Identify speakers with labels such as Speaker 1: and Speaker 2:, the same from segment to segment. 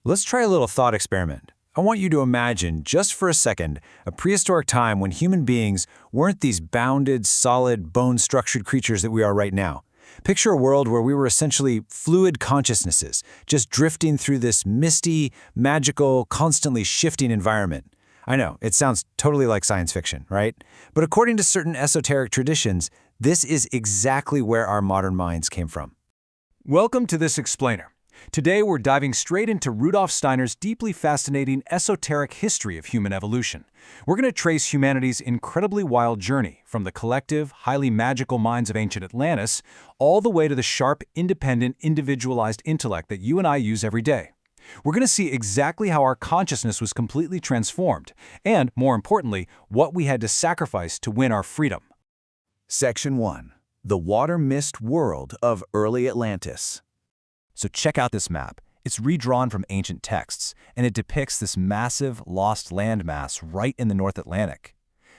Speaker 1: Let's try a little thought experiment. I want you to imagine, just for a second, a prehistoric time when human beings weren't these bounded, solid, bone-structured creatures that we are right now. Picture a world where we were essentially fluid consciousnesses, just drifting through this misty, magical, constantly shifting environment. I know, it sounds totally like science fiction, right? But according to certain esoteric traditions, this is exactly where our modern minds came from.
Speaker 2: Welcome to this explainer. Today we're diving straight into Rudolf Steiner's deeply fascinating esoteric history of human evolution. We're going to trace humanity's incredibly wild journey from the collective, highly magical minds of ancient Atlantis all the way to the sharp, independent, individualized intellect that you and I use every day. We're going to see exactly how our consciousness was completely transformed and, more importantly, what we had to sacrifice to win our freedom.
Speaker 3: Section 1. The Water-Mist World of Early Atlantis.
Speaker 4: So check out this map. It's redrawn from ancient texts, and it depicts this massive, lost landmass right in the North Atlantic.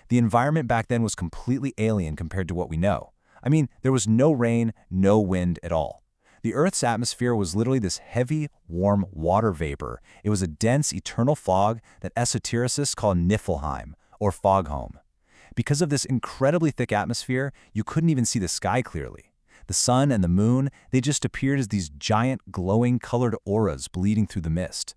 Speaker 4: The environment back then was completely alien compared to what we know. I mean, there was no rain, no wind at all. The Earth's atmosphere was literally this heavy, warm water vapor. It was a dense, eternal fog that esotericists call Niflheim, or foghome. Because of this incredibly thick atmosphere, you couldn't even see the sky clearly. The sun and the moon, they just appeared as these giant, glowing, colored auras bleeding through the mist.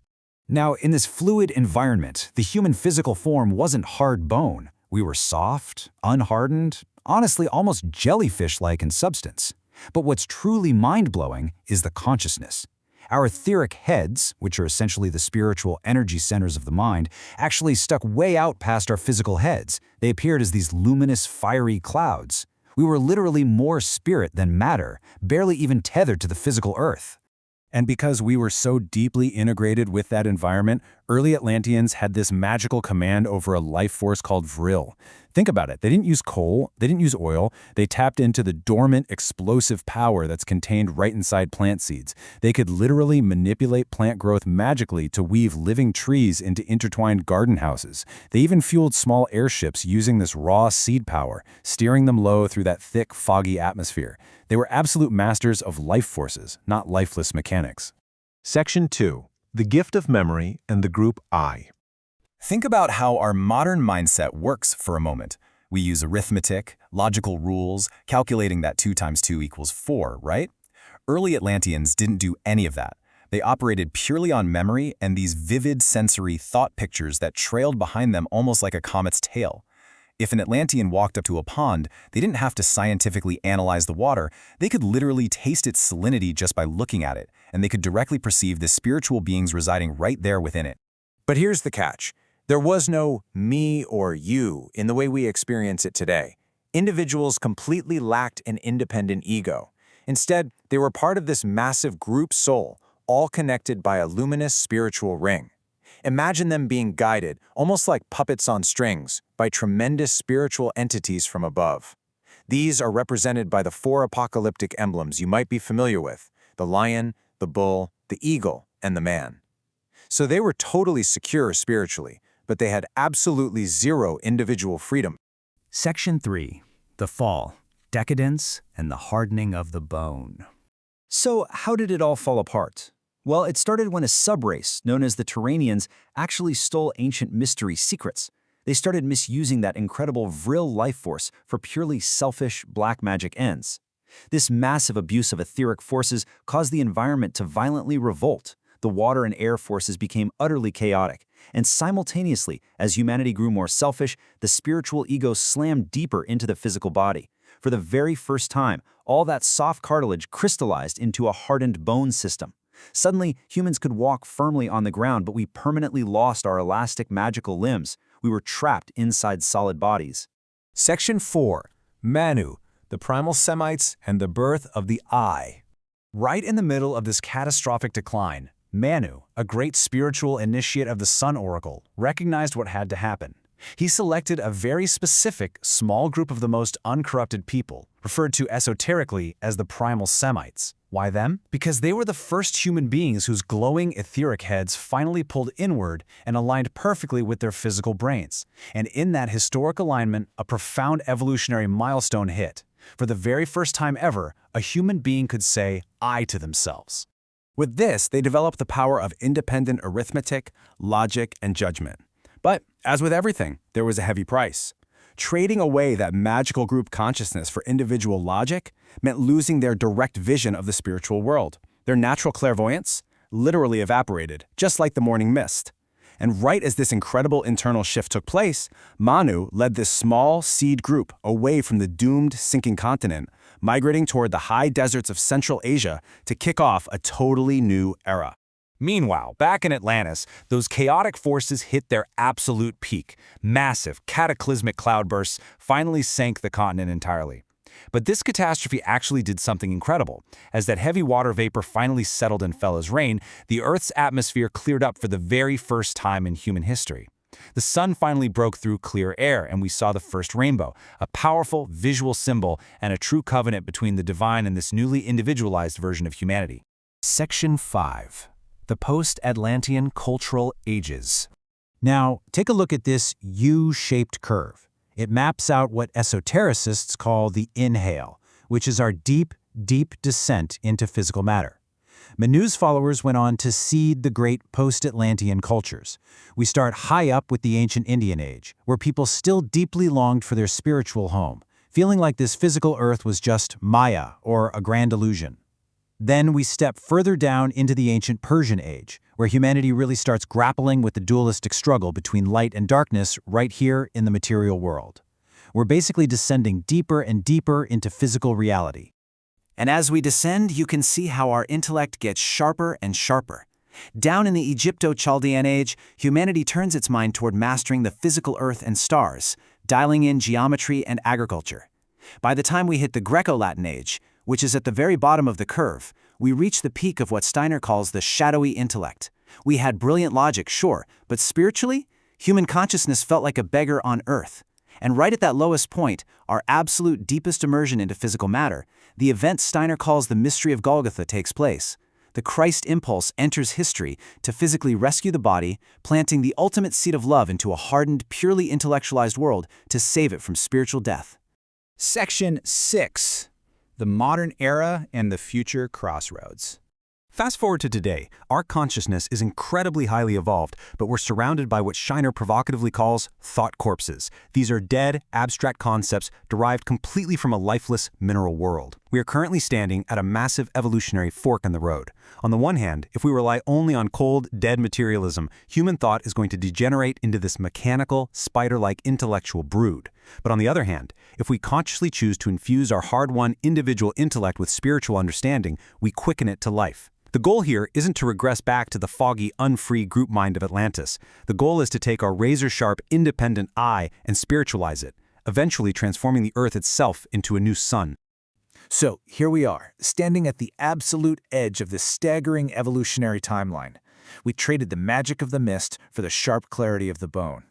Speaker 1: Now, in this fluid environment, the human physical form wasn't hard bone. We were soft, unhardened, honestly almost jellyfish-like in substance. But what's truly mind-blowing is the consciousness. Our etheric heads, which are essentially the spiritual energy centers of the mind, actually stuck way out past our physical heads. They appeared as these luminous, fiery clouds. We were literally more spirit than matter, barely even tethered to the physical earth.
Speaker 4: And because we were so deeply integrated with that environment, early Atlanteans had this magical command over a life force called vril. Think about it. They didn't use coal, they didn't use oil, they tapped into the dormant, explosive power that's contained right inside plant seeds. They could literally manipulate plant growth magically to weave living trees into intertwined garden houses. They even fueled small airships using this raw seed power, steering them low through that thick, foggy atmosphere. They were absolute masters of life forces, not lifeless mechanics.
Speaker 5: Section 2. The Gift of Memory and the Group I.
Speaker 4: Think about how our modern mindset works for a moment. We use arithmetic, logical rules, calculating that 2 times 2 equals 4, right? Early Atlanteans didn't do any of that. They operated purely on memory and these vivid sensory thought pictures that trailed behind them almost like a comet's tail. If an Atlantean walked up to a pond, they didn't have to scientifically analyze the water. They could literally taste its salinity just by looking at it, and they could directly perceive the spiritual beings residing right there within it.
Speaker 1: But here's the catch. There was no me or you in the way we experience it today. Individuals completely lacked an independent ego. Instead, they were part of this massive group soul, all connected by a luminous spiritual ring. Imagine them being guided, almost like puppets on strings, by tremendous spiritual entities from above. These are represented by the 4 apocalyptic emblems you might be familiar with: the lion, the bull, the eagle, and the man. So they were totally secure spiritually, but they had absolutely zero individual freedom.
Speaker 6: Section 3. The Fall, Decadence, and the Hardening of the Bone.
Speaker 3: So how did it all fall apart? Well, it started when a subrace, known as the Turanians, actually stole ancient mystery secrets. They started misusing that incredible vril life force for purely selfish black magic ends. This massive abuse of etheric forces caused the environment to violently revolt. The water and air forces became utterly chaotic, and simultaneously, as humanity grew more selfish, the spiritual ego slammed deeper into the physical body. For the very first time, all that soft cartilage crystallized into a hardened bone system. Suddenly, humans could walk firmly on the ground, but we permanently lost our elastic magical limbs. We were trapped inside solid bodies.
Speaker 4: Section 4. Manu, the Primal Semites and the Birth of the I. Right in the middle of this catastrophic decline, Manu, a great spiritual initiate of the Sun Oracle, recognized what had to happen. He selected a very specific, small group of the most uncorrupted people, referred to esoterically as the Primal Semites. Why them? Because they were the first human beings whose glowing etheric heads finally pulled inward and aligned perfectly with their physical brains. And in that historic alignment, a profound evolutionary milestone hit. For the very first time ever, a human being could say I to themselves.
Speaker 2: With this, they developed the power of independent arithmetic, logic, and judgment. But, as with everything, there was a heavy price. Trading away that magical group consciousness for individual logic meant losing their direct vision of the spiritual world. Their natural clairvoyance literally evaporated, just like the morning mist. And right as this incredible internal shift took place, Manu led this small seed group away from the doomed, sinking continent, migrating toward the high deserts of Central Asia to kick off a totally new era.
Speaker 4: Meanwhile, back in Atlantis, those chaotic forces hit their absolute peak. Massive, cataclysmic cloudbursts finally sank the continent entirely. But this catastrophe actually did something incredible. As that heavy water vapor finally settled and fell as rain, the Earth's atmosphere cleared up for the very first time in human history. The sun finally broke through clear air, and we saw the first rainbow, a powerful visual symbol and a true covenant between the divine and this newly individualized version of humanity.
Speaker 6: Section 5. The Post-Atlantean Cultural Ages.
Speaker 1: Now, take a look at this U-shaped curve. It maps out what esotericists call the inhale, which is our deep, deep descent into physical matter. Manu's followers went on to seed the great post-Atlantean cultures. We start high up with the ancient Indian age, where people still deeply longed for their spiritual home, feeling like this physical earth was just Maya or a grand illusion. Then we step further down into the ancient Persian age, where humanity really starts grappling with the dualistic struggle between light and darkness right here in the material world. We're basically descending deeper and deeper into physical reality. And as we descend, you can see how our intellect gets sharper and sharper. Down in the Egypto-Chaldean age, humanity turns its mind toward mastering the physical earth and stars, dialing in geometry and agriculture. By the time we hit the Greco-Latin age, which is at the very bottom of the curve, we reach the peak of what Steiner calls the shadowy intellect. We had brilliant logic, sure, but spiritually, human consciousness felt like a beggar on earth. And right at that lowest point, our absolute deepest immersion into physical matter, the event Steiner calls the mystery of Golgotha takes place. The Christ impulse enters history to physically rescue the body, planting the ultimate seed of love into a hardened, purely intellectualized world to save it from spiritual death.
Speaker 3: Section 6. The Modern Era and the Future Crossroads.
Speaker 2: Fast forward to today, our consciousness is incredibly highly evolved, but we're surrounded by what Steiner provocatively calls thought corpses. These are dead, abstract concepts derived completely from a lifeless mineral world. We are currently standing at a massive evolutionary fork in the road. On the one hand, if we rely only on cold, dead materialism, human thought is going to degenerate into this mechanical, spider-like intellectual brood. But on the other hand, if we consciously choose to infuse our hard-won individual intellect with spiritual understanding, we quicken it to life. The goal here isn't to regress back to the foggy, unfree group mind of Atlantis. The goal is to take our razor-sharp, independent eye and spiritualize it, eventually transforming the Earth itself into a new sun.
Speaker 1: So, here we are, standing at the absolute edge of this staggering evolutionary timeline. We traded the magic of the mist for the sharp clarity of the bone.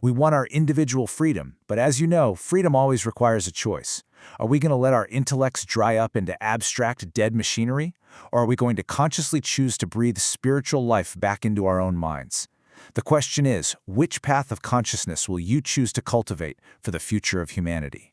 Speaker 1: We want our individual freedom, but as you know, freedom always requires a choice. Are we going to let our intellects dry up into abstract, dead machinery? Or are we going to consciously choose to breathe spiritual life back into our own minds? The question is, which path of consciousness will you choose to cultivate for the future of humanity?